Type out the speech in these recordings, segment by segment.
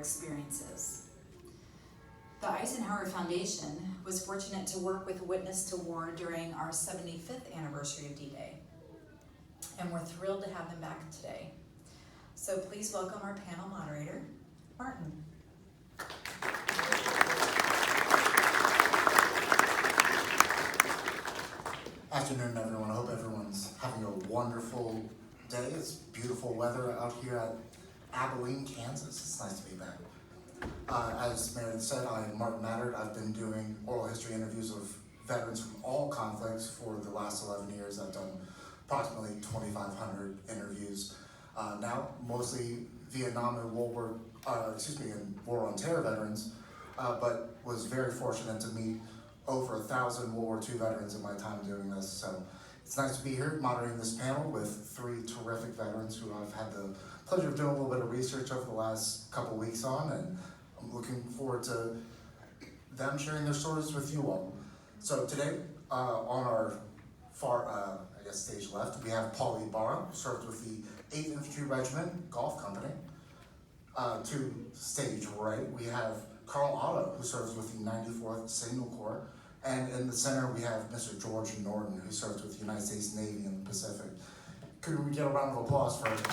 experiences. The Eisenhower Foundation was fortunate to work with Witness to War during our 75th anniversary of D-Day, and we're thrilled to have them back today. So please welcome our panel moderator, Martin. Afternoon, everyone. I hope everyone's having a wonderful day. It's beautiful weather out here at Abilene, Kansas. It's nice to be back. As Meredith said, I'm Martin Mattert. I've been doing oral history interviews of veterans from all conflicts for the last 11 years. I've done approximately 2,500 interviews. Now, mostly Vietnam and War on Terror veterans, but was very fortunate to meet over 1,000 World War II veterans in my time doing this. So it's nice to be here moderating this panel with three terrific veterans who I've had the pleasure of doing a little bit of research over the last couple weeks on, and I'm looking forward to them sharing their stories with you all. So today, on our far, stage left, we have Paul Ybarra, who served with the 8th Infantry Regiment Golf Company. To stage right, we have Carl Otto, who serves with the 94th Signal Corps. And in the center, we have Mr. George Norton, who serves with the United States Navy in the Pacific. Could we get a round of applause for all of them?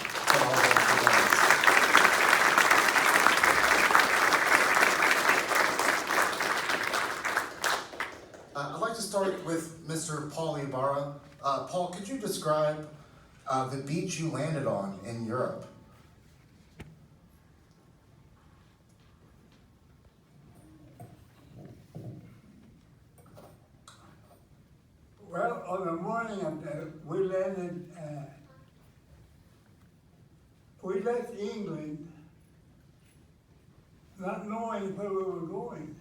I'd like to start with Mr. Paul Ybarra. Paul, could you describe the beach you landed on in Europe? Well, on the morning of that, we landed, we left England not knowing where we were going.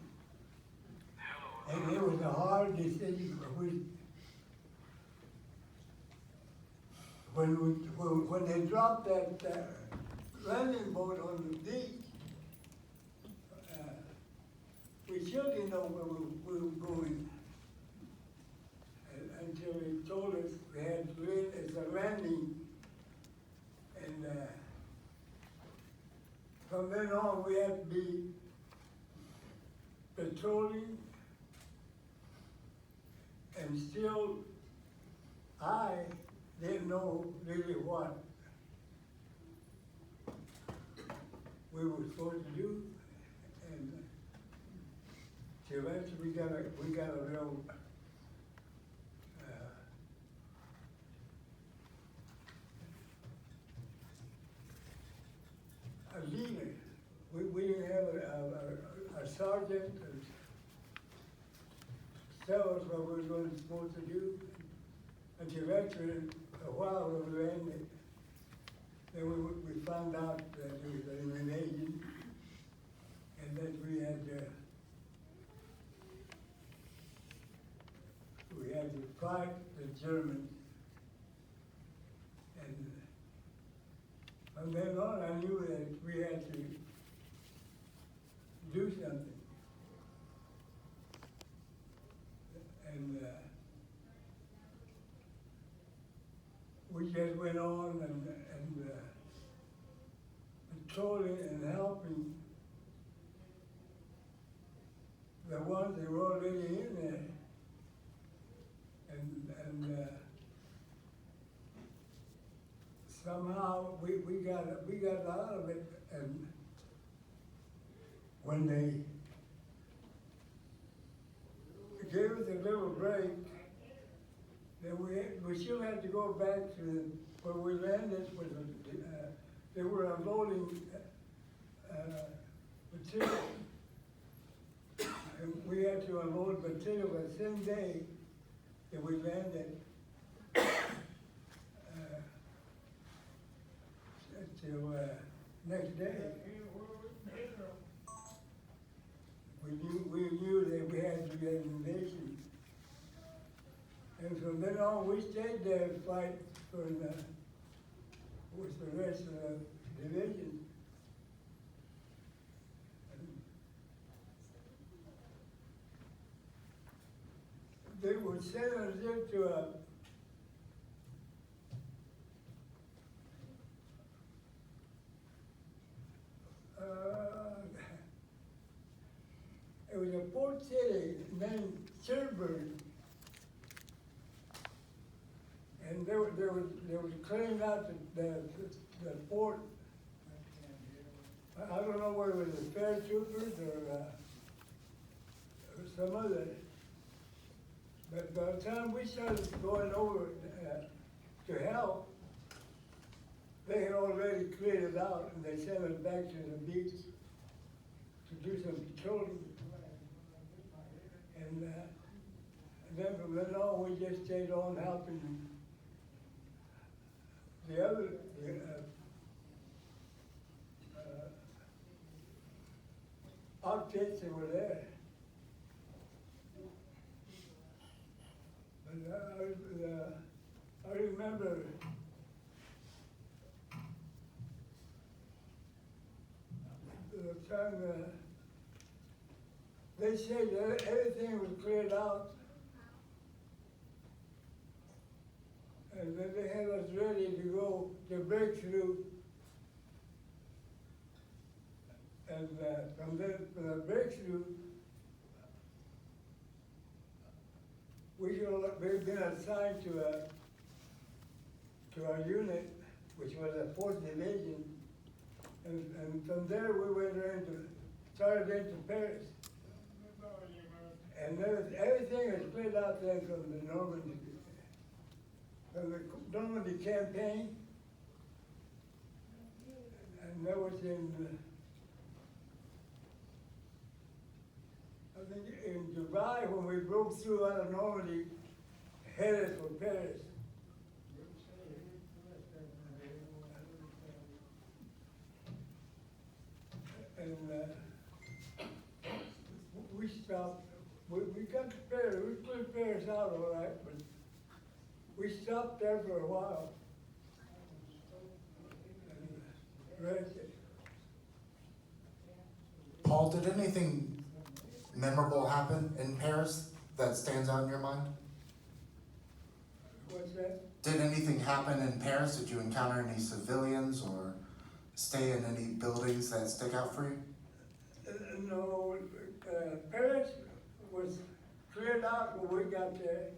And it was a hard decision, but when they dropped that landing boat on the beach, we still didn't know where we were going. Until they told us we had to land as a landing, and from then on we had to be patrolling, and still I didn't know really what we were supposed to do, and till eventually we got a real a leader. We didn't have a sergeant to tell us what we were supposed to do until after a while we landed. Then we found out that it was an invasion and that we had to fight the Germans. And from then on, I knew that we had to do something. And we just went on and patrolling and helping the ones that were already in there. And somehow we got out of it, and when they gave us a little break, then we still had to go back to where we landed. They were unloading material, and we had to unload material the same day that we landed. Till next day. We knew that we had to get an invasion. And from then on, we stayed there to fight with the rest of the division. They would send us into a was a port city named Sherburne. And they were cleaning out the port. I don't know whether it was the paratroopers or some other. But by the time we started going over to help, they had already cleared it out and they sent us back to the beach to do some patrolling. And then from then on, we just stayed on helping the other outfits that were there. But I remember the time they said that everything was cleared out, and then they had us ready to go to break through. And from the breakthrough, we've been assigned to our unit, which was a 4th Division, and from there we started into Paris. And everything was cleared out then from the Normandy campaign, and that was I think in July when we broke through out of Normandy, headed for Paris. And we stopped. We got to Paris. We cleared Paris out all right, but we stopped there for a while. And rested. Paul, did anything memorable happen in Paris that stands out in your mind? What's that? Did anything happen in Paris? Did you encounter any civilians or stay in any buildings that stick out for you? No, Paris was cleared out when we got there.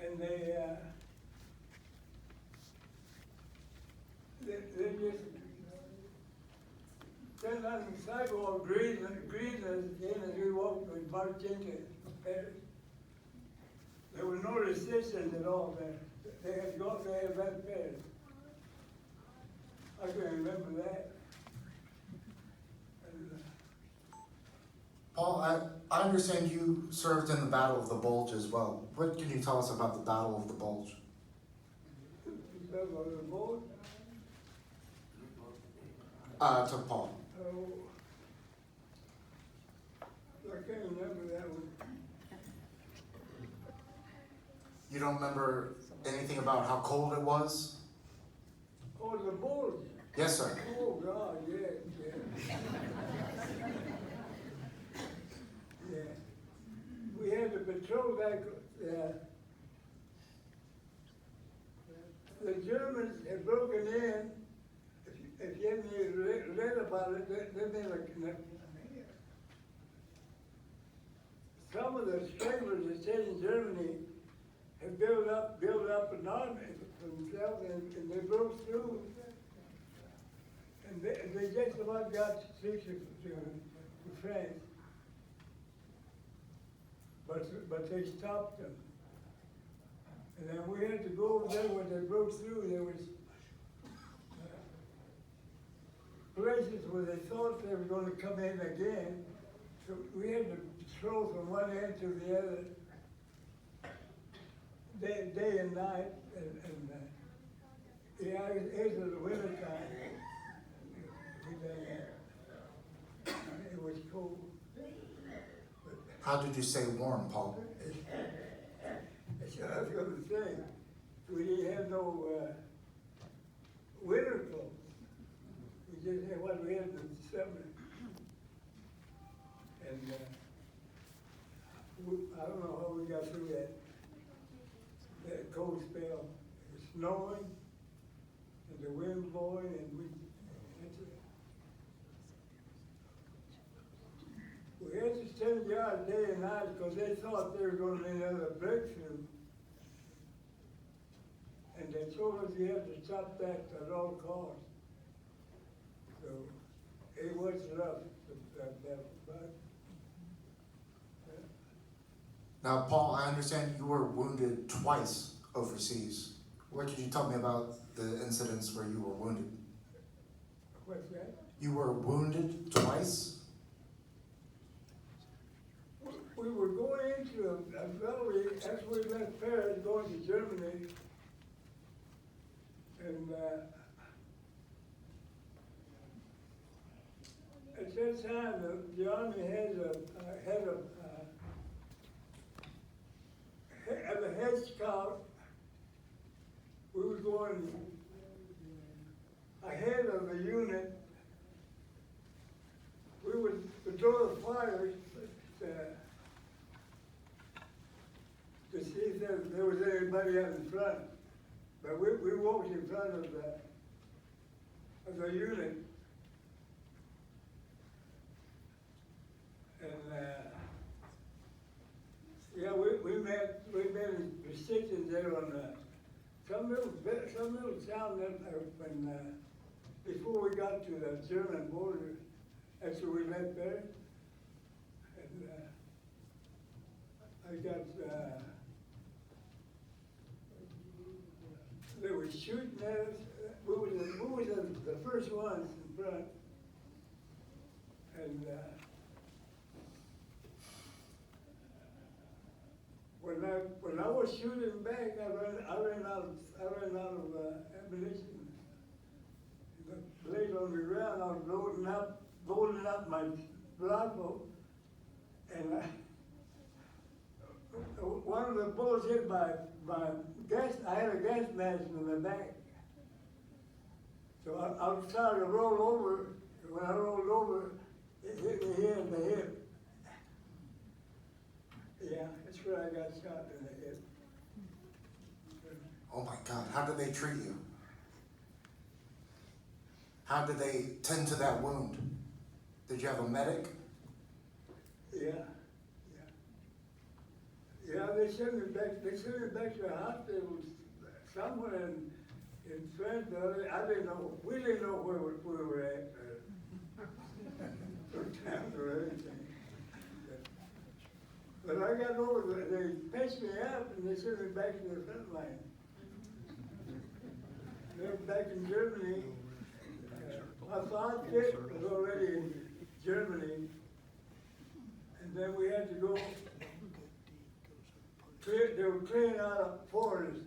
And they just stand on the sidewalk, greeting us again as we walked and marched into Paris. There was no resistance at all there. They had left Paris. I can remember that. Paul, I understand you served in the Battle of the Bulge as well. What can you tell us about the Battle of the Bulge? The boat? To Paul. Oh, I can't remember that one. You don't remember anything about how cold it was? Oh, the Bulge. Yes, sir. Oh, God, yeah. Yeah. We had to patrol that. The Germans had broken in. If you haven't read about it, they made some of the stragglers that stayed in Germany had built up an army for themselves, and they broke through. And they just about got to France. But they stopped them. And then we had to go over there when they broke through. There was places where they thought they were going to come in again. So we had to patrol from one end to the other, day and night. Yeah, it was the winter time. It was cold. How did you stay warm, Paul? That's what I was going to say. We didn't have no winter clothes. We just had what we had in the summer. And I don't know how we got through that cold spell. It was snowing and the wind blowing, and had to send you out day and night because they thought there was gonna be another breakthrough. And they told us you had to stop that at all costs. So, it was rough, but, Now, Paul, I understand you were wounded twice overseas. What could you tell me about the incidents where you were wounded? what's that? You were wounded twice? We were going into a valley, as we left Paris, going to Germany. And, at that time, the army had a head scout. We were going ahead of the unit. We would patrol the fires to see if there was anybody out in front. But we walked in front of the unit. And, yeah, we met restrictions there on some little town that, when, before we got to the German border, that's where we met there. And, I got, they were shooting at us. We were the first ones in front. And, when I was shooting back, I ran out of ammunition. The blade on the ground, I was loading up my rifle, and one of the bullets hit my gas. I had a gas mask in the back, so I was trying to roll over. When I rolled over, it hit me here in the hip. Yeah, that's where I got shot in the head. Oh my God, how did they treat you? How did they tend to that wound? Did you have a medic? Yeah. Yeah, they sent me back to the hospital somewhere in France. I didn't know, we didn't know where we were at, or town or anything. But I got over, they patched me up and they sent me back to the front line. They're back in Germany. My father was already in Germany. And then we had to go, they were clearing out a forest.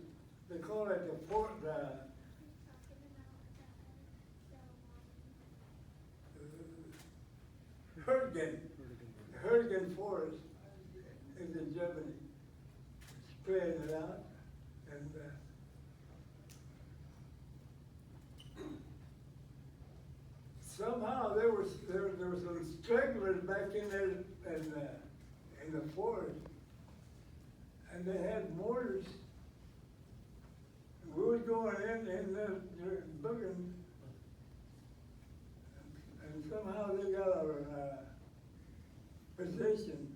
They call it the Hürgen Forest. Is in Germany, clearing it out, and somehow there were some stragglers back in there in the forest, and they had mortars. We were going in there looking, and somehow they got our position.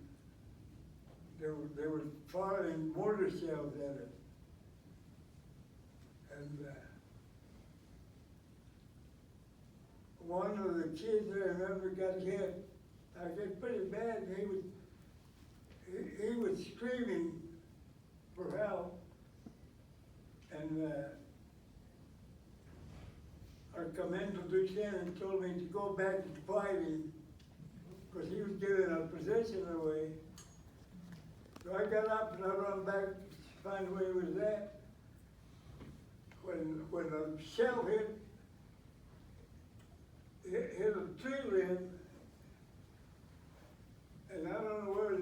They were firing mortar shells at us. And one of the kids I remember got hit. I got pretty bad. He was screaming for help. And our commander lieutenant told me to go back to fighting because he was giving our position away. So I got up and I run back to find where he was at. When the shell hit a tree limb, and I don't know where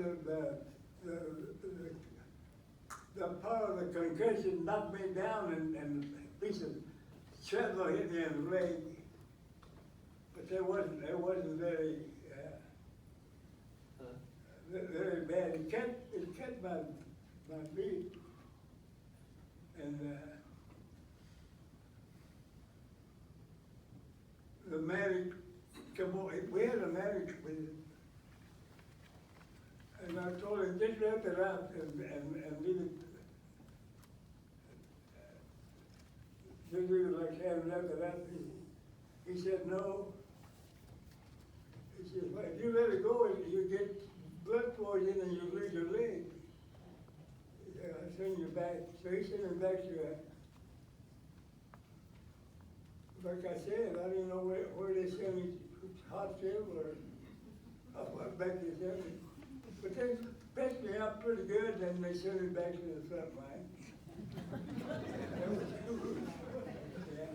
the part of the concussion knocked me down and a piece of shrapnel hit me in the leg. But it wasn't very very bad. It cut my feet. And the medic come on. We had a medic with And I told him, just wrap it up and leave it. Just leave it like that and wrap it up. He said, no. He said, well, if you let it go, you get blood poison and you lose your leg. He said, I'll send you back. So he sent him back to like I said, I didn't know where they sent me, hospital or what back they sent me. But they patched me up pretty good, then they sent me back to the front line. Yeah.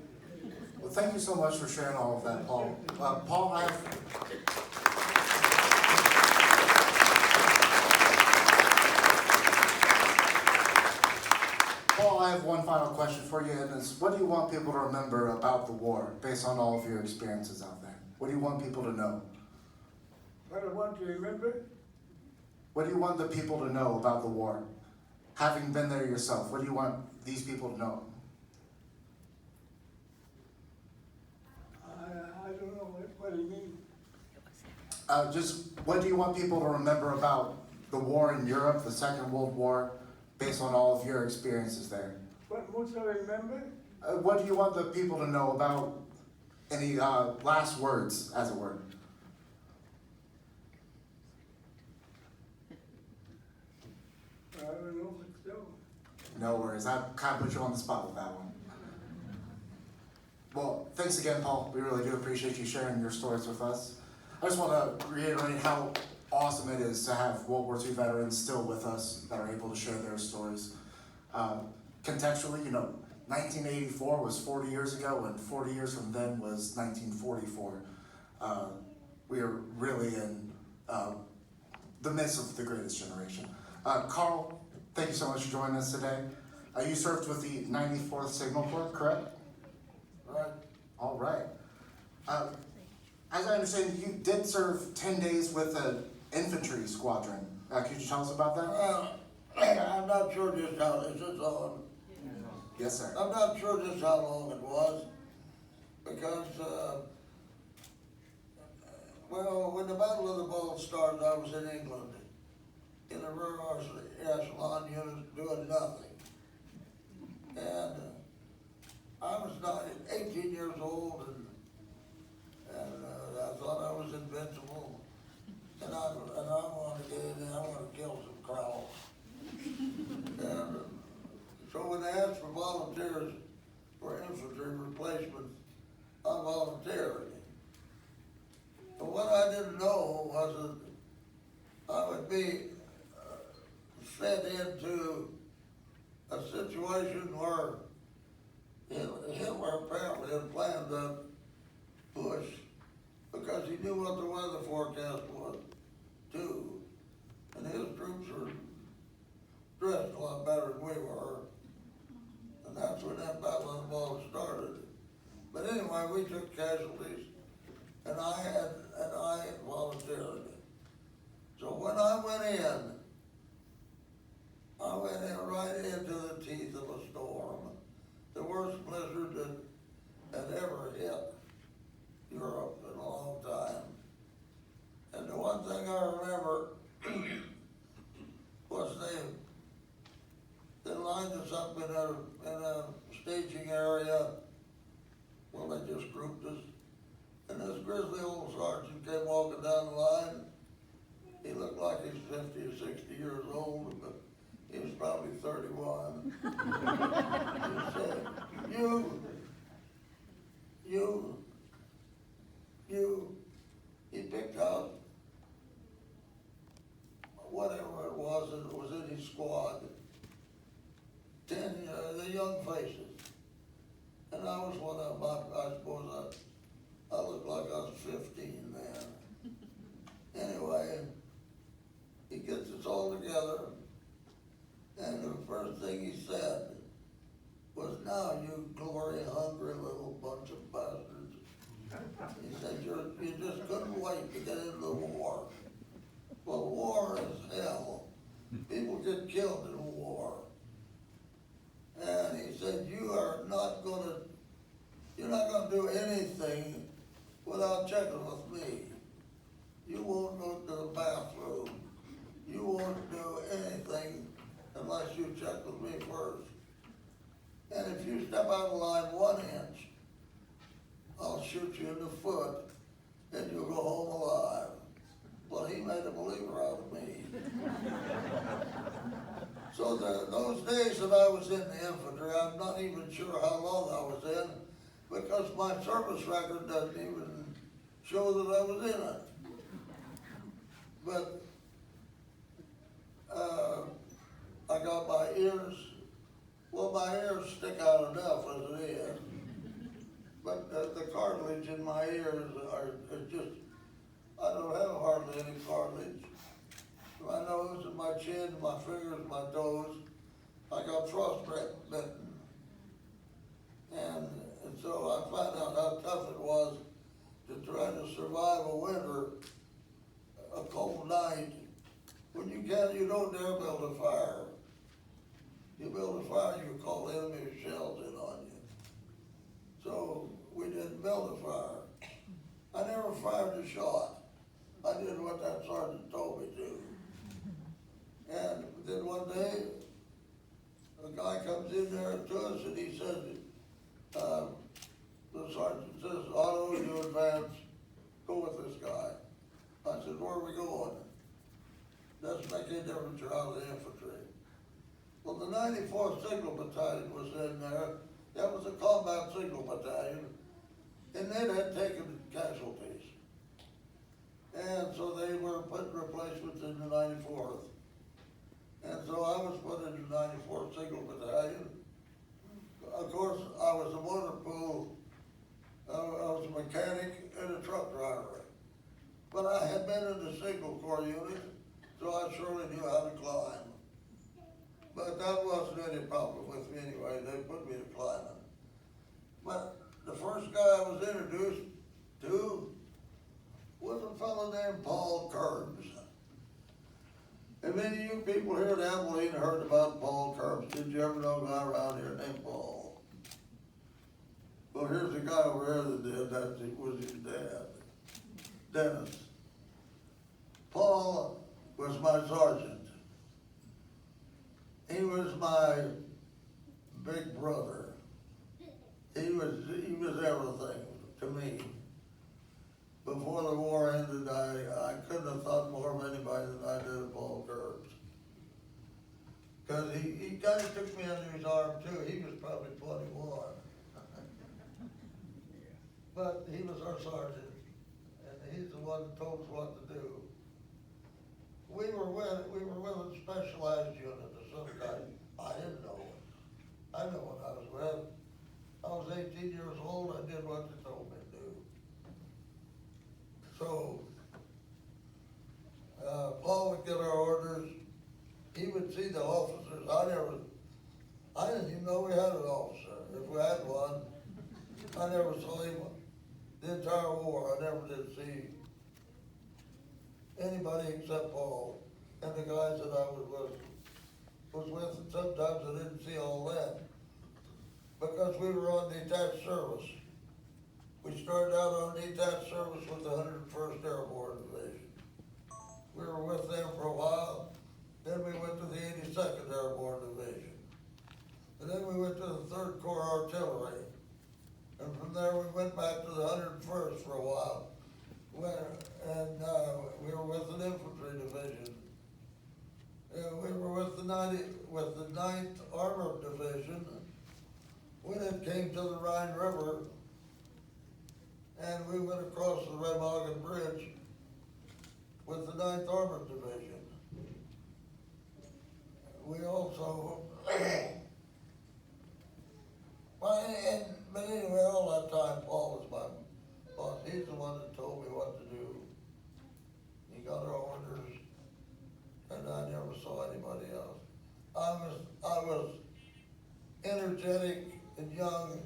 Well, thank you so much for sharing all of that, Paul. Paul, I have one final question for you, and it's, what do you want people to remember about the war, based on all of your experiences out there? What do you want people to know? What I want to remember? What do you want the people to know about the war? Having been there yourself, what do you want these people to know? I don't know what do you mean? Just what do you want people to remember about the war in Europe, the Second World War, based on all of your experiences there? What most I remember? What do you want the people to know about any last words, as it were? I don't know what to tell. No worries, I kind of put you on the spot with that one. Well, thanks again, Paul. We really do appreciate you sharing your stories with us. I just want to reiterate how awesome it is to have World War II veterans still with us that are able to share their stories. Contextually, 1984 was 40 years ago, and 40 years from then was 1944. We are really in the midst of the greatest generation. Carl, thank you so much for joining us today. You served with the 94th Signal Corps, correct? Right. All right. As I understand, you did serve 10 days with an infantry squadron. Could you tell us about that? I'm not sure just how, is this on? Yes, sir. I'm not sure just how long it was, because, well, when the Battle of the Bulge started, I was in England, in the rear echelon unit doing nothing. And I was 18 years old, and I thought I was invincible. And I wanted to get in there, I wanted to kill some crows. And so when they asked for volunteers for infantry replacements, I volunteered. But what I didn't know was that I would be fed into a situation where Hitler apparently had planned that push because he knew what the weather forecast was too. And his troops were dressed a lot better than we were. And that's when that Battle of the Bulge started. But anyway, we took casualties, and I volunteered. So when I went in right into the teeth of a storm, the worst blizzard that had ever hit Europe in a long time. And the one thing I remember was they lined us up in a staging area. Well, they just grouped us. And this grizzly old sergeant came walking down the line. He looked like he's 50 or 60 years old, but he was probably 31. He said, he picked out whatever it was that was in his squad, 10, the young faces. And I was one of them. I suppose I looked like I was 15 then. Anyway, he gets us all together, and the first thing he said was, "Now, you glory-hungry little bunch of bastards." He said, you just couldn't wait to get into the war. Well, war is hell. People get killed in war. And he said, you're not gonna do anything without checking with me. You won't go to the bathroom. You unless you check with me first. And if you step out of line 1 inch, I'll shoot you in the foot and you'll go home alive. Well, he made a believer out of me. So those days that I was in the infantry, I'm not even sure how long I was in, because my service record doesn't even show that I was in it. But I got my ears, well, my ears stick out enough as it is, but the cartilage in my ears are just, I don't have hardly any cartilage. My nose and my chin, my fingers, my toes, I got frostbitten. And so I found out how tough it was to try to survive a winter, a cold night, when you don't dare build a fire. You build a fire, you call enemy shells in on you. So we didn't build a fire. I never fired a shot. I did what that sergeant told me to. And then one day, a guy comes in there to us and he says, the sergeant says, Otto, you advance, go with this guy. I said, where are we going? Doesn't make any difference, you're out of the infantry. Well, the 94th Signal Battalion was in there. That was a combat signal battalion, and they had taken casualties. And so they were putting replacements in the 94th. And so I was put in the 94th Signal Battalion. Of course, I was a motor pool, I was a mechanic and a truck driver. But I had been in the Signal Corps unit, so I surely knew how to climb. But that wasn't any problem with me anyway, they put me to climbing. But the first guy I was introduced to was a fellow named Paul Kerbs. And many of you people here at Abilene heard about Paul Kerbs. Did you ever know a guy around here named Paul? Well, here's a guy over here that did, that was his dad, Dennis. Paul was my sergeant. He was my big brother. He was everything to me. Before the war ended, I couldn't have thought more of anybody than I did of Paul Kerbs. Because he kind of took me under his arm too. He was probably 21. But he was our sergeant, and he's the one that told us what to do. We were with a specialized unit of some kind. I didn't know it. I know what I was with. I was 18 years old, I did what they told me to do. So, Paul would get our orders, he would see the officers. I didn't even know we had an officer. If we had one, I never saw him. The entire war, I never did see anybody except Paul and the guys that I was with, and sometimes I didn't see all that because we were on detached service. We started out on detached service with the 101st Airborne Division. We were with them for a while, then we went to the 82nd Airborne Division. And then we went to the 3rd Corps Artillery. And from there we went back to the 101st for a while. We were with an infantry division. We were with the 9th Armored Division when it came to the Rhine River, and we went across the Remagen Bridge with the 9th Armored Division. We also, but anyway, all that time, Paul was my boss. He's the one that told me what to do. He got our orders, and I never saw anybody else. I was energetic and young,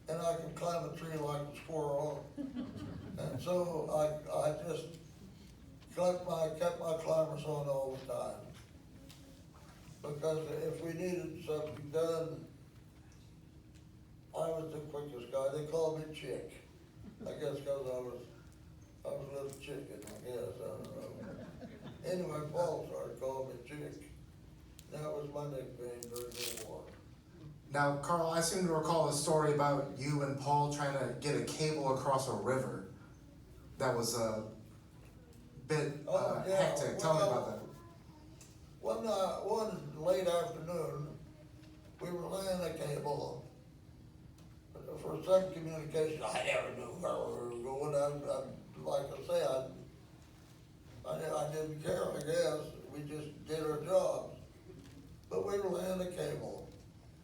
and I could climb a tree like a squirrel. And so I just kept my climbers on all the time. Because if we needed something done, I was the quickest guy. They called me Chick. I guess because I was a little chicken, I guess, I don't know. Anyway, Paul started calling me Chick. That was my nickname during the war. Now, Carl, I seem to recall a story about you and Paul trying to get a cable across a river. That was a bit Yeah, hectic. Tell me about that. One late afternoon, we were laying a cable for some communication. I never knew where we were going. Like I say, I didn't care, I guess. We just did our jobs. But we were laying a cable.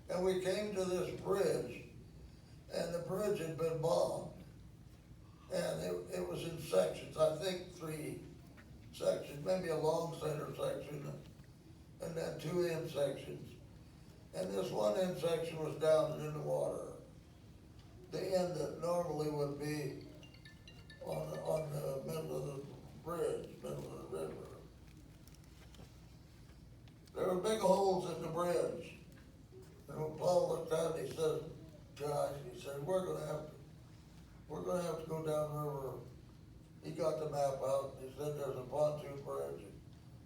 And we came to this bridge, and the bridge had been bombed. And it was in sections, I think 3 sections, maybe a long center section, and then 2 end sections. And this one end section was down in the water. The end that normally would be on the middle of the bridge, middle of the river. There were big holes in the bridge. And when Paul looked at it, he said, Josh, he said, we're gonna have to go down the river. He got the map out, he said there's a pontoon bridge,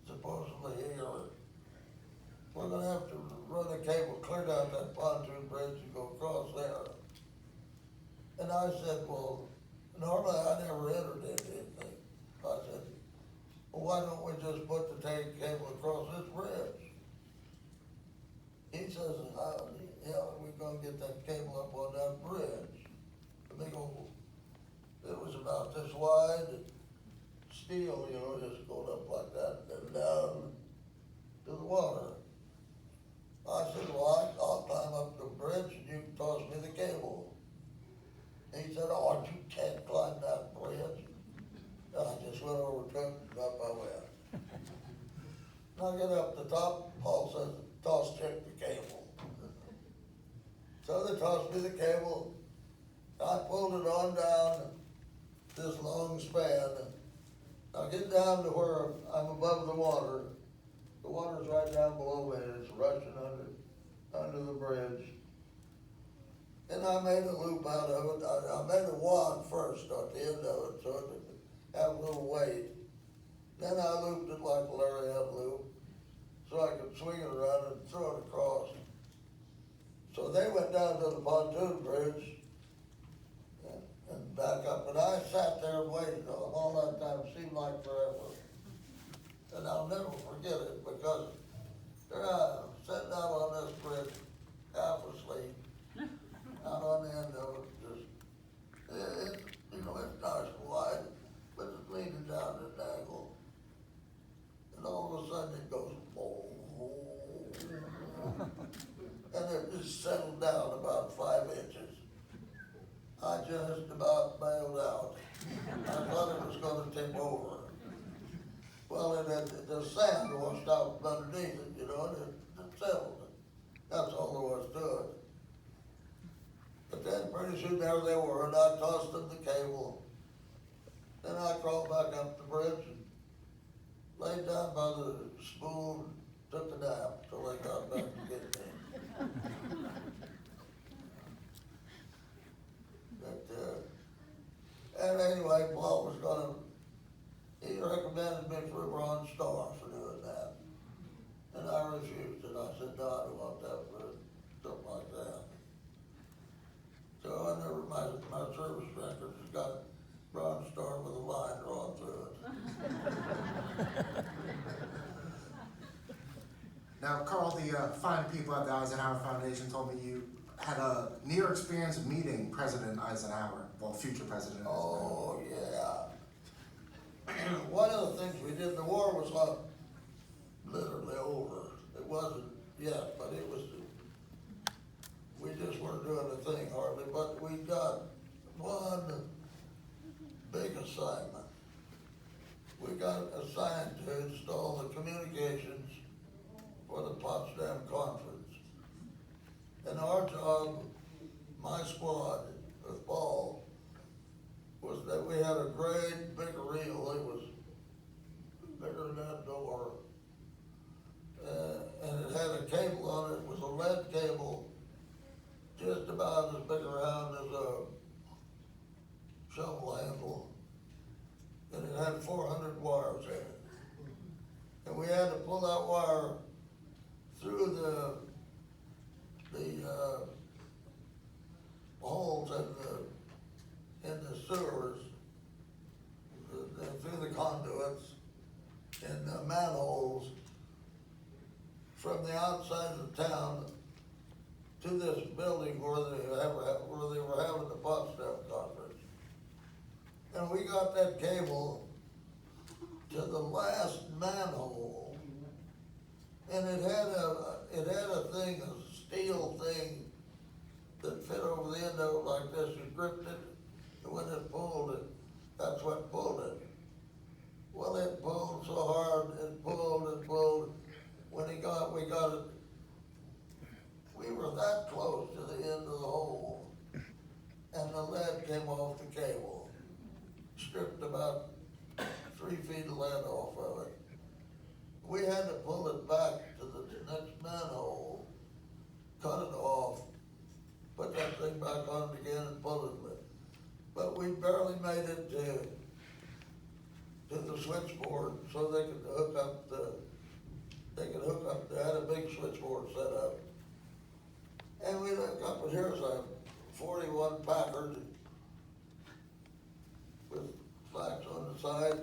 supposedly here. We're gonna have to run a cable clear down that pontoon bridge and go across there. And I said, well, normally I never entered anything. I said, well, why don't we just put the cable across this bridge? He says, how the hell are we gonna get that cable up on that bridge? The big old, it was about this wide, steel, just going up like that, and down to the water. I said, well, I'll climb up the bridge and you can toss me the cable. He said, oh, you can't climb that bridge. And I just went over to him and up I went. And I get up the top, Paul says, check the cable. So they tossed me the cable. I pulled it on down this long span. I get down to where I'm above the water. The water's right down below me, and it's rushing under the bridge. And I made a loop out of it. I made a wad first at the end of it, so it would have a little weight. Then I looped it like a lariat loop, so I could swing it around and throw it across. So they went down to the pontoon bridge and back up, and I sat there and waited all that time. It seemed like forever. And I'll never forget it, because there I am, sitting out on this bridge, half asleep, out on the end of it, just, it's nice and wide, but it's leaning down at an angle. And all of a sudden it goes, and it just settled down about 5 inches. I just about bailed out. I thought it was gonna tip over. Well, the sand washed out underneath it, and it settled. That's all there was to it. But then pretty soon there they were, and I tossed them the cable. Then I crawled back up the bridge and laid down by the spoon, took a nap till they got back to get me. And anyway, Paul was he recommended me for a Bronze Star for doing that. And I refused it. I said, no, I don't want that for something like that. So I never, my service record has got Bronze Star with a line drawn through it. Now, Carl, the fine people at the Eisenhower Foundation told me you had a near experience meeting President Eisenhower, well, future President Eisenhower. Oh, yeah. One of the things we did, the war was not literally over. It wasn't yet, but it was, we just weren't doing a thing hardly, but we got one big assignment. We got assigned to install the communications for the Potsdam Conference. And our job, my squad with Paul, was that we had a great big reel. It was bigger than that door. And it had a cable on it. It was a lead cable, just about as big around as a shovel handle. And it had 400 wires in it. And we had to pull that wire through the holes in the sewers, through the conduits, in the manholes, from the outside of the town to this building where they were having the Potsdam conference. And we got that cable to the last manhole, and it had a thing, a steel thing that fit over the end of it like this. You gripped it, and when it pulled it, that's what pulled it. Well, it pulled so hard, it pulled. When we got it, we were that close to the end of the hole, and the lead came off the cable. Stripped about 3 feet of lead off of it. We had to pull it back to the next manhole, cut it off, put that thing back on it again and pull it. But we barely made it to the switchboard so they could hook up they had a big switchboard set up. And we looked up, and here's a 41 Packard with flags on the side,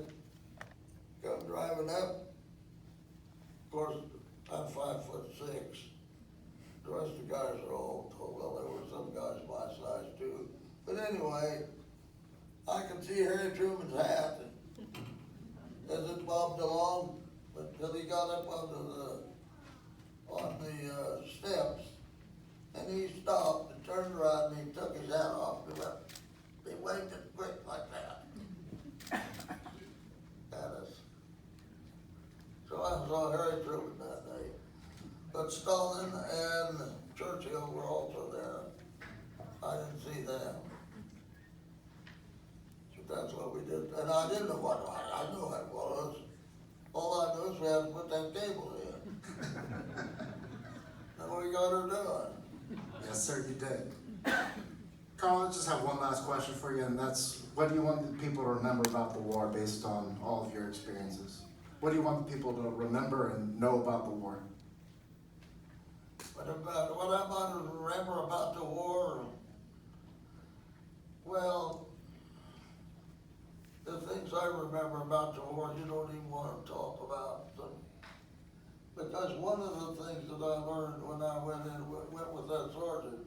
come driving up. Of course, I'm 5'6". The rest of the guys are all tall. Well, there were some guys my size too. But anyway, I could see Harry Truman's hat as it bobbed along, until he got up on the steps, and he stopped and turned around and he took his hat off. He waved it quick like that at us. So I saw Harry Truman that day. But Stalin and Churchill were also there. I didn't see them. But that's what we did. And I didn't know what I knew what it was. All I knew is we had to put that cable in. And we got her done. Yes, sir, you did. Carl, I just have one last question for you, and that's, what do you want the people to remember about the war based on all of your experiences? What do you want the people to remember and know about the war? What I want to remember about the war? Well, the things I remember about the war, you don't even want to talk about them. Because one of the things that I learned when I went with that sergeant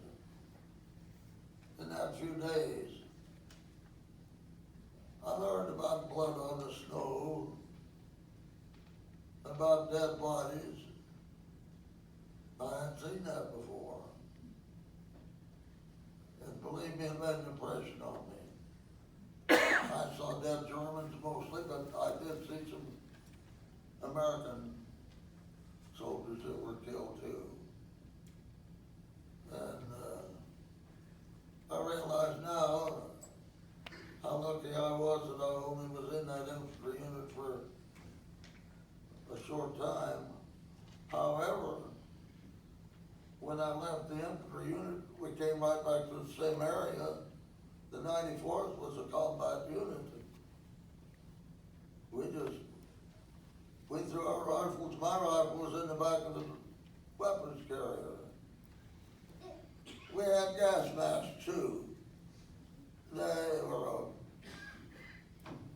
in that few days, I learned about blood on the snow, about dead bodies. I hadn't seen that before. And believe me, it made an impression on me. I saw dead Germans mostly, but I did see some American soldiers that were killed too. And I realize now how lucky I was that I only was in that infantry unit for a short time. However, when I left the infantry unit, we came right back to the same area. The 94th was a combat unit. We threw our rifles, my rifle was in the back of the weapons carrier. We had gas masks too. They were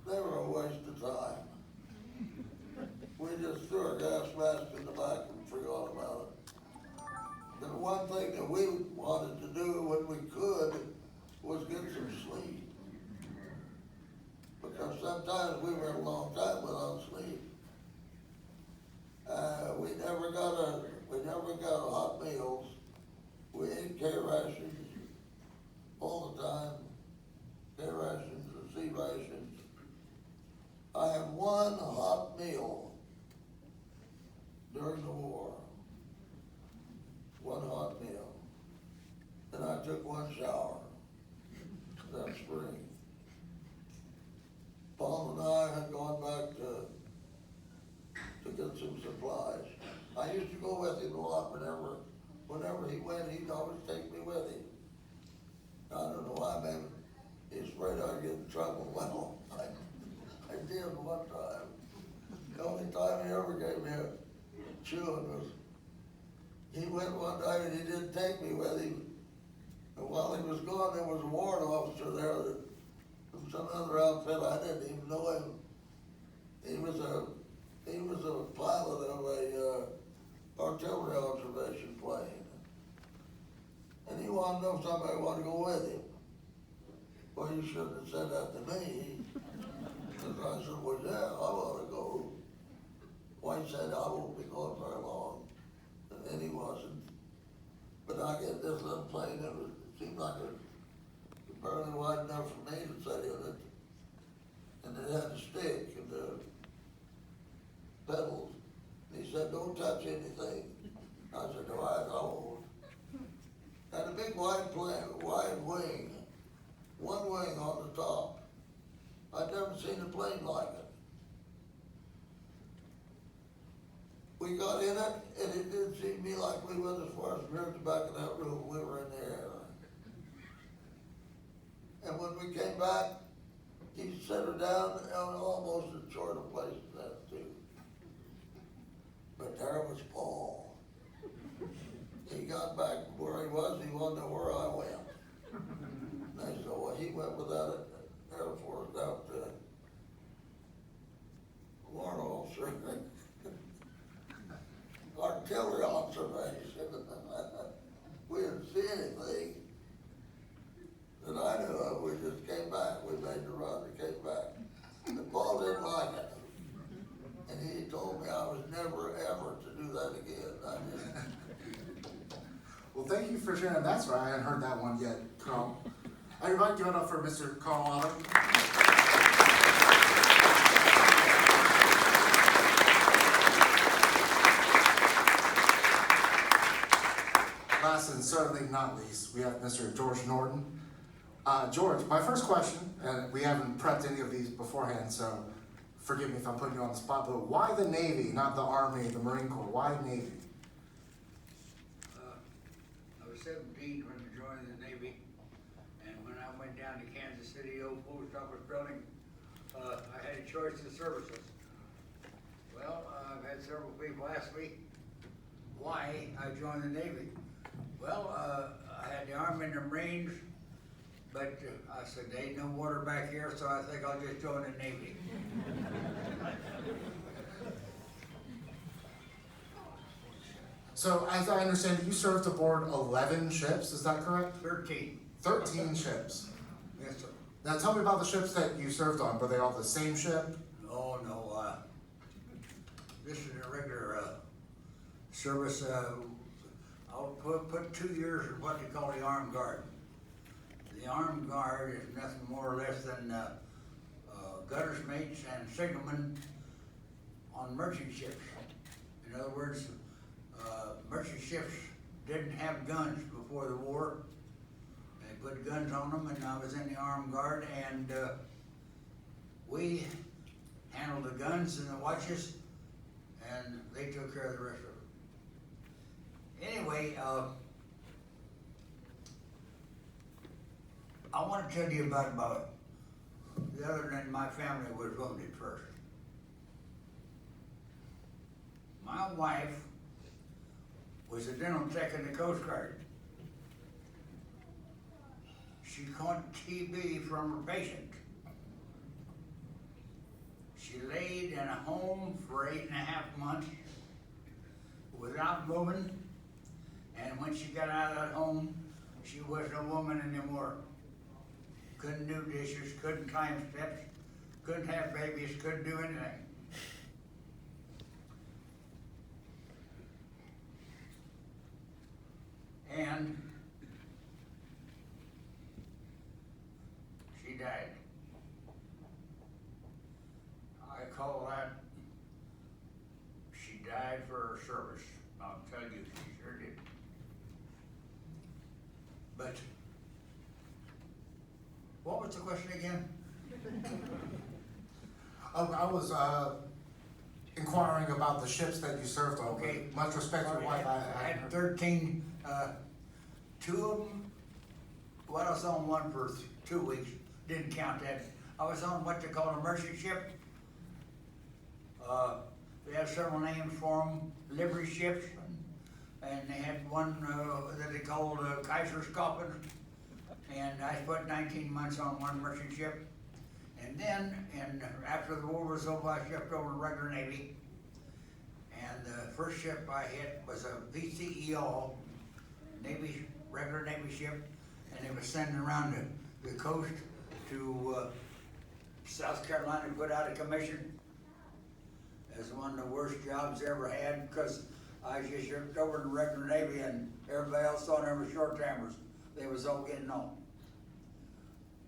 a waste of time. We just threw our gas mask in the back and forgot about it. The one thing that we wanted to do when we could was get some sleep. Because sometimes we were a long time without sleep. We never got hot meals. We ate K rations all the time. K rations or C rations. I had one hot meal during the war. One hot meal. And I took one shower that spring. Paul and I had gone back to get some supplies. I used to go with him a lot whenever he went, he'd always take me with him. I don't know why, maybe he's afraid I'd get in trouble. Well, I did one time. The only time he ever gave me a chewing was he went one night and he didn't take me with him. And while he was gone, there was a warrant officer there that, from some other outfit, I didn't even know him. He was a pilot of a artillery observation plane. And he wanted to know if somebody wanted to go with him. Well, you shouldn't have said that to me. Because I said, well, yeah, I want to go. White said, I won't be going very long. And he wasn't. But I get this little plane, it seemed like it was barely wide enough for me to sit in it. And it had a stick and the pedals. And he said, don't touch anything. I said, no, I won't. Had a big wide wing, one wing on the top. I'd never seen a plane like it. We got in it, and it didn't seem to me like we went as far as we were at the back of that room. We were in the air. And when we came back, he set her down on almost as short a place as that, too. But there was Paul. He got back where he was, he wanted to know where I went. And I said, well, he went without an Air Force out to warrant officer. Artillery observation. We didn't see anything that I knew of. We just came back. We made the run and came back. And Paul didn't like it. And he told me I was never ever to do that again. I didn't. Well, thank you for sharing. That's right. I hadn't heard that one yet, Carl. Everybody give it up for Mr. Carl Otto. Last and certainly not least, we have Mr. George Norton. George, my first question, and we haven't prepped any of these beforehand, so forgive me if I'm putting you on the spot, but why the Navy, not the Army, the Marine Corps? Why Navy? I was 17 when I joined the Navy, and when I went down to Kansas City, old post office building, I had a choice of services. Well, I've had several people ask me why I joined the Navy. Well, I had the Army and the Marines, but I said, there ain't no water back here, so I think I'll just join the Navy. So, as I understand it, you served aboard 11 ships, is that correct? 13. 13 ships. Yes, sir. Now tell me about the ships that you served on. Were they all the same ship? Oh, no, this is a regular, service, I'll put 2 years in what they call the Armed Guard. The Armed Guard is nothing more or less than, gunner's mates and signalmen on merchant ships. In other words, merchant ships didn't have guns before the war. They put guns on them, and I was in the Armed Guard, and we handled the guns and the watches, and they took care of the rest of it. Anyway, I want to tell you about the other than my family was wounded first. My wife was a dental tech in the Coast Guard. She caught TB from her patient. She laid in a home for 8.5 months without moving, and when she got out of that home, she wasn't a woman anymore. Couldn't do dishes, couldn't climb steps, couldn't have babies, couldn't do anything. And she died. I call that, she died for her service. I'll tell you, she sure did. But, what was the question again? I was inquiring about the ships that you served on. Okay. Much respect for your wife. I had 13, 2 of them, well, I was on one for 2 weeks, didn't count that. I was on what they call a merchant ship. They have several names for them, livery ships, and they had one that they called Kaiserskoppen, and I spent 19 months on one merchant ship. And then, after the war was over, I shipped over to the regular Navy. And the first ship I hit was a VCEO, regular Navy ship, and it was sending around the coast to South Carolina to put out a commission. It was one of the worst jobs I ever had, because I just shipped over to the regular Navy and everybody else thought they were short timers. They was all getting on.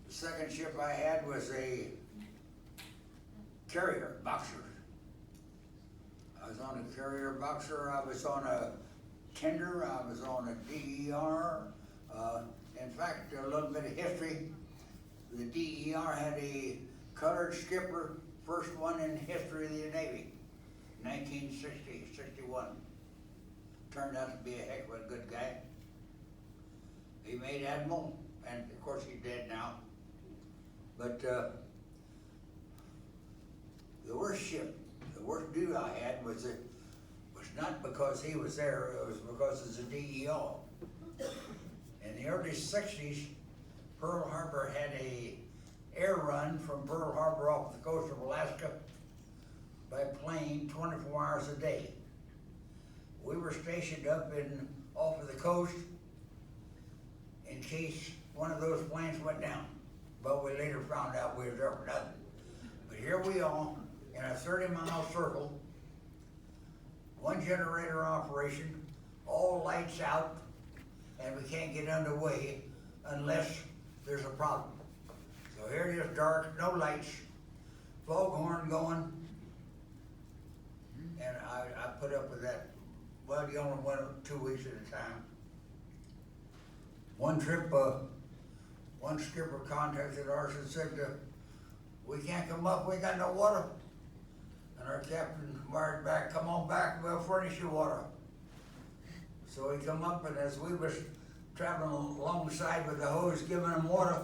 The second ship I had was a carrier, boxer. I was on a carrier boxer, I was on a tender, I was on a DER. In fact, a little bit of history. The DER had a colored skipper, first one in the history of the Navy, 1960, 61. Turned out to be a heck of a good guy. He made admiral, and of course he's dead now. But the worst ship, the worst dude I had was not because he was there, it was because it's a DEO. In the early 60s, Pearl Harbor had a air run from Pearl Harbor off the coast of Alaska by plane 24 hours a day. We were stationed up off of the coast in case one of those planes went down. But we later found out we was there for nothing. But here we are in a 30-mile circle, one generator operation, all lights out, and we can't get underway unless there's a problem. So here it is dark, no lights, foghorn going, and I put up with that. Well, you only went 2 weeks at a time. One trip, one skipper contacted ours and said, we can't come up, we got no water. And our captain wired back, come on back, we'll furnish you water. So he come up, and as we was traveling alongside with the hose giving them water,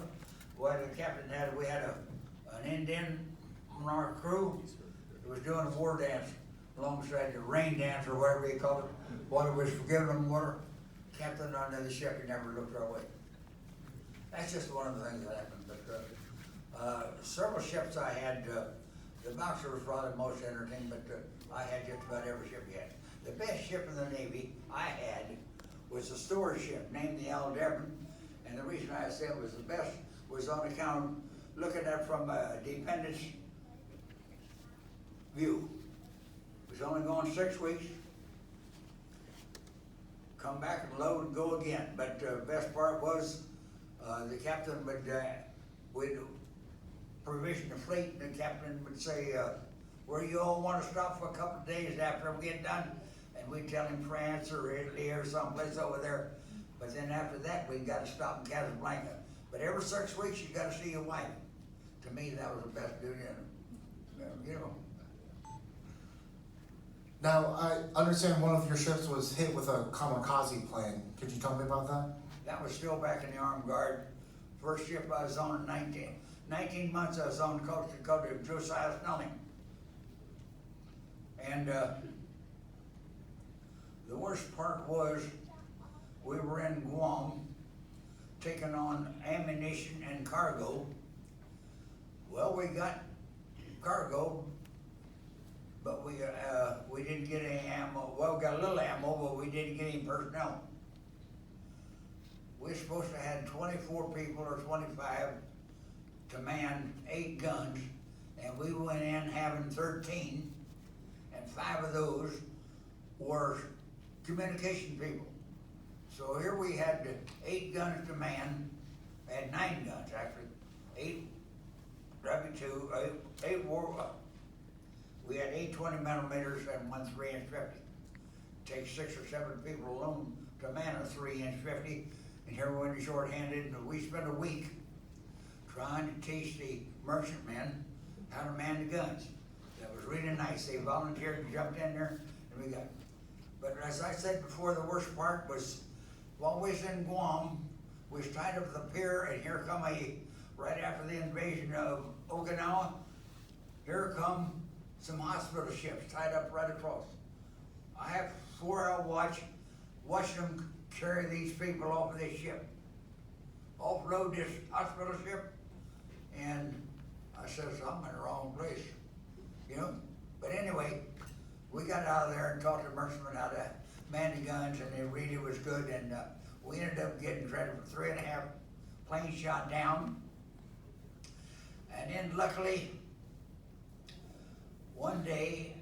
well, the captain we had an Indian on our crew who was doing a war dance alongside the rain dance or whatever you call it. Water was giving them water. Captain on the ship, he never looked our way. That's just one of the things that happened. But several ships I had, the boxer was probably the most entertaining, but I had just about every ship you had. The best ship in the Navy I had was a storage ship named the Aldebaran, and the reason I said it was the best was on account of looking at it from a dependence view. It was only going 6 weeks. Come back and load and go again. But the best part was the captain would provision the fleet, and the captain would say, where you all want to stop for a couple of days after we get done? And we'd tell him France or Italy or someplace over there. But then after that, we got to stop in Casablanca. But every 6 weeks, you got to see your wife. To me, that was the best duty, you know. Now, I understand one of your ships was hit with a kamikaze plane. Could you tell me about that? That was still back in the Armed Guard. First ship I was on, 19 months I was on coast to coast of Josiah Snelling. And the worst part was we were in Guam taking on ammunition and cargo. Well, we got cargo, but we didn't get any ammo. Well, we got a little ammo, but we didn't get any personnel. We're supposed to have 24 people or 25 to man 8 guns, and we went in having 13, and 5 of those were communication people. So here we had 8 guns to man, had 9 guns actually, 8 W2, 8 war. We had 8 20mm and 1 3-inch 50. Takes 6 or 7 people alone to man a 3-inch 50, and here we went short-handed, and we spent a week trying to teach the merchantmen how to man the guns. That was really nice. They volunteered and jumped in there, and we got. But as I said before, the worst part was while we was in Guam, we was tied up at the pier, and here come right after the invasion of Okinawa, here come some hospital ships tied up right across. I have 4-hour watch. watching them carry these people off of this ship, off-road this hospital ship, and I says, I'm in the wrong place, you know? But anyway, we got out of there and taught the merchantmen how to man the guns, and it really was good, and we ended up getting credit for 3.5 planes shot down. And then luckily, one day,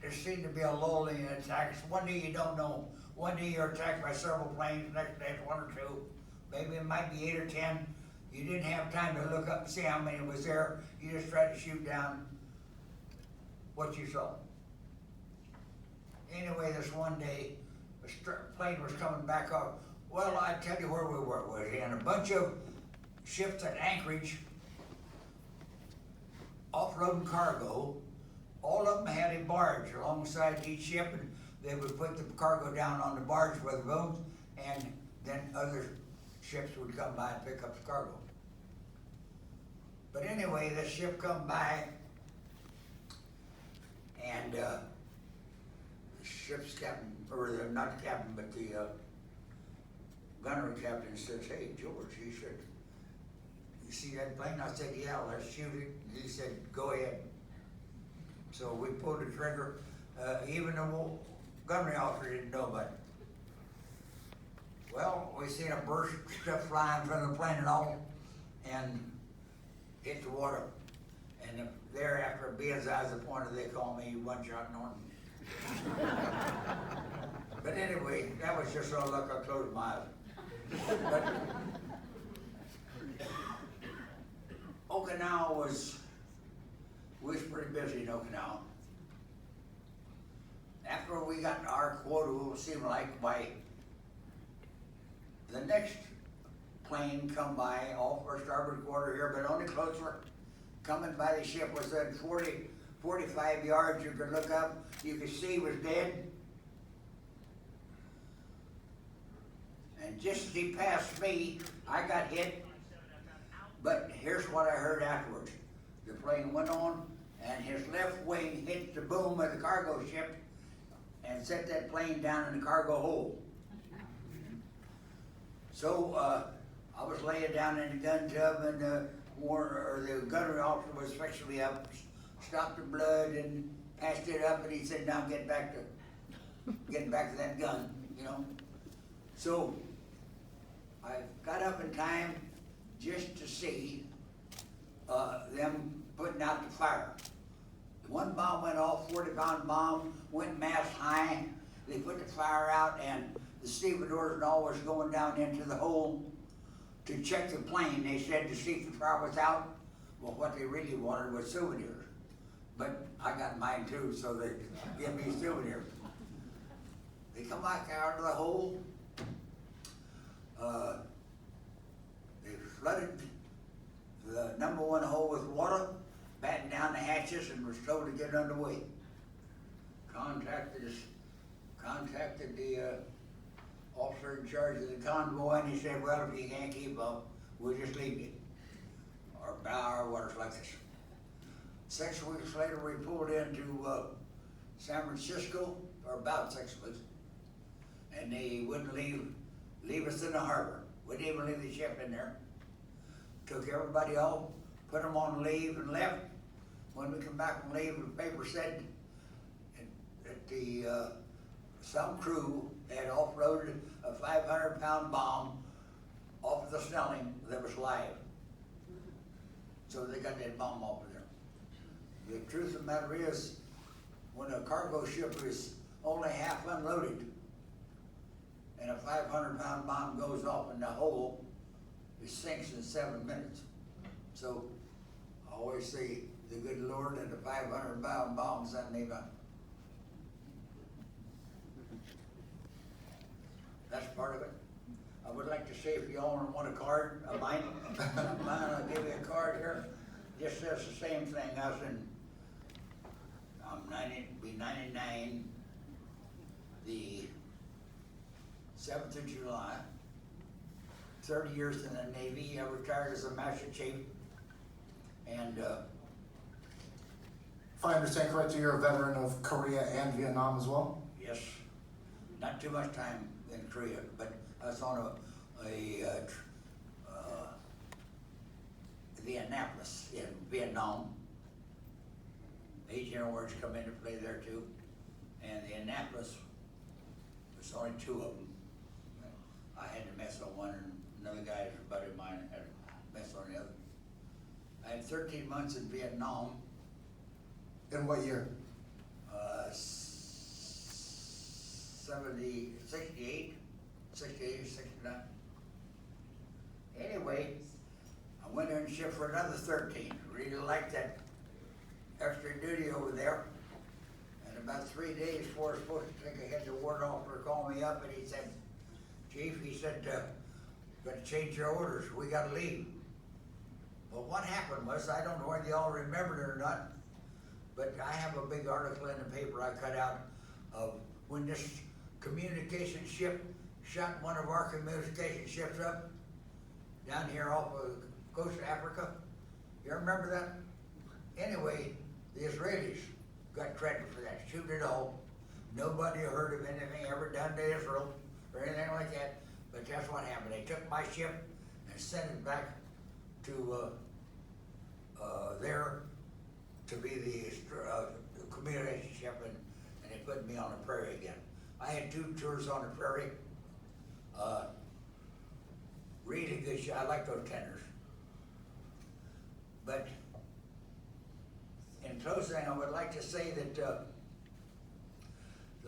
there seemed to be a lull in the attacks. One day you don't know. One day you're attacked by several planes, next day it's 1 or 2. Maybe it might be 8 or 10. You didn't have time to look up and see how many was there. You just tried to shoot down what you saw. Anyway, this one day, a plane was coming back off. Well, I tell you where we were. We were in a bunch of ships at Anchorage, off-roading cargo. All of them had a barge alongside each ship, and they would put the cargo down on the barge with the booms, and then other ships would come by and pick up the cargo. But anyway, the ship come by, and the ship's captain, or not the captain, but the gunnery captain says, hey, George, he said, you see that plane? I said, yeah, let's shoot it. He said, go ahead. So we pulled the trigger. Even the gunnery officer didn't know about it. Well, we seen a burst of stuff flying from the plane and all, and hit the water. And thereafter, being as I was appointed, they call me One-Shot Norton. But anyway, that was just so luck I closed my eyes. But Okinawa we was pretty busy in Okinawa. After we got our quota, it seemed like by the next plane come by off our starboard quarter here, but only closer. Coming by the ship was at 45 yards. You could look up, you could see he was dead. And just as he passed me, I got hit. But here's what I heard afterwards. The plane went on, and his left wing hit the boom of the cargo ship and set that plane down in the cargo hold. So I was laying down in the gun tub, and the gunnery officer was fixing me up, stopped the blood and patched it up, and he said, now getting back to that gun, you know. So I got up in time just to see them putting out the fire. One bomb went off, 40-pound bomb, went mast high. They put the fire out, and the stevedores and all was going down into the hole to check the plane. They said to see if the fire was out. Well, what they really wanted was souvenirs. But I got mine too, so they gave me souvenirs. They come back out of the hole. They flooded the number 1 hole with water, battened down the hatches, and was told to get underway. Contacted the officer in charge of the convoy, and he said, well, if you can't keep up, we'll just leave you, or bow our waters like this. 6 weeks later, we pulled into San Francisco, or about 6 weeks, and they wouldn't leave us in the harbor. Wouldn't even leave the ship in there. Took everybody off, put them on leave, and left. When we come back from leave, the paper said that some crew had off-roaded a 500-pound bomb off of the Snelling that was live. So they got that bomb off of there. The truth of the matter is, when a cargo ship is only half unloaded, and a 500-pound bomb goes off in the hole, it sinks in 7 minutes. So I always say, the good Lord and the 500-pound bomb sent me back. That's part of it. I would like to say, if you all want a card of mine, I'll give you a card here. Just says the same thing. Be 99, the 7th of July, 30 years in the Navy. I retired as a Master Chief. And If I understand correctly, you're a veteran of Korea and Vietnam as well? yes, not too much time in Korea, but I was on Vietnapolis in Vietnam. Asian awards come into play there too. And the Annapolis, there's only two of them. I had to mess on one, and another guy, a buddy of mine, had to mess on the other. I had 13 months in Vietnam. In what year? 68, 69. Anyway, I went there and shipped for another 13. Really liked that extra duty over there. And about 3 days before I was supposed to take a head, the ward officer called me up and he said, Chief, he said, got to change your orders, we got to leave. Well, what happened was, I don't know whether you all remembered it or not, but I have a big article in the paper I cut out of when this communication ship shot one of our communication ships up down here off of the coast of Africa. You remember that? Anyway, the Israelis got credit for that, shoot it all. Nobody heard of anything ever done to Israel or anything like that, but that's what happened. They took my ship and sent it back to there to be the communication ship, and they put me on the prairie again. I had 2 tours on the prairie. Really good shot. I like those tenders. But in closing, I would like to say that the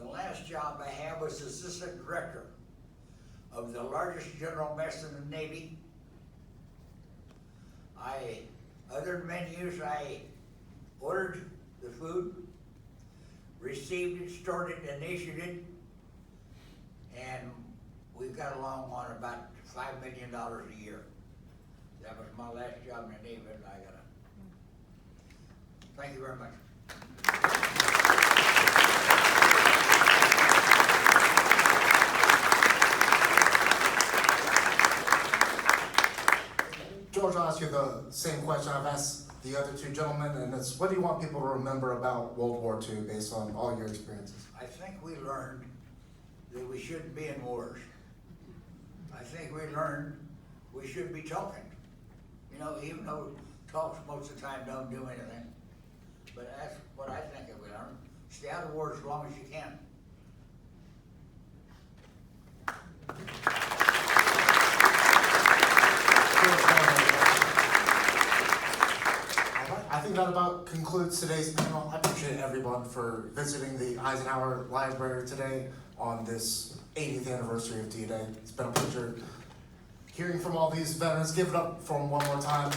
last job I had was assistant director of the largest general mess in the Navy. Other than menus, I ordered the food, received it, stored it, and issued it, and we've got along on about $5 million a year. That was my last job in the Navy, and I got thank you very much. George, I'll ask you the same question I've asked the other 2 gentlemen, and it's, what do you want people to remember about World War II based on all your experiences? I think we learned that we shouldn't be in wars. I think we learned we shouldn't be talking. You know, even though talks most of the time don't do anything. But that's what I think that we learned. Stay out of wars as long as you can. I think that about concludes today's panel. I appreciate everyone for visiting the Eisenhower Library today on this 80th anniversary of D-Day. It's been a pleasure hearing from all these veterans. Give it up for them one more time.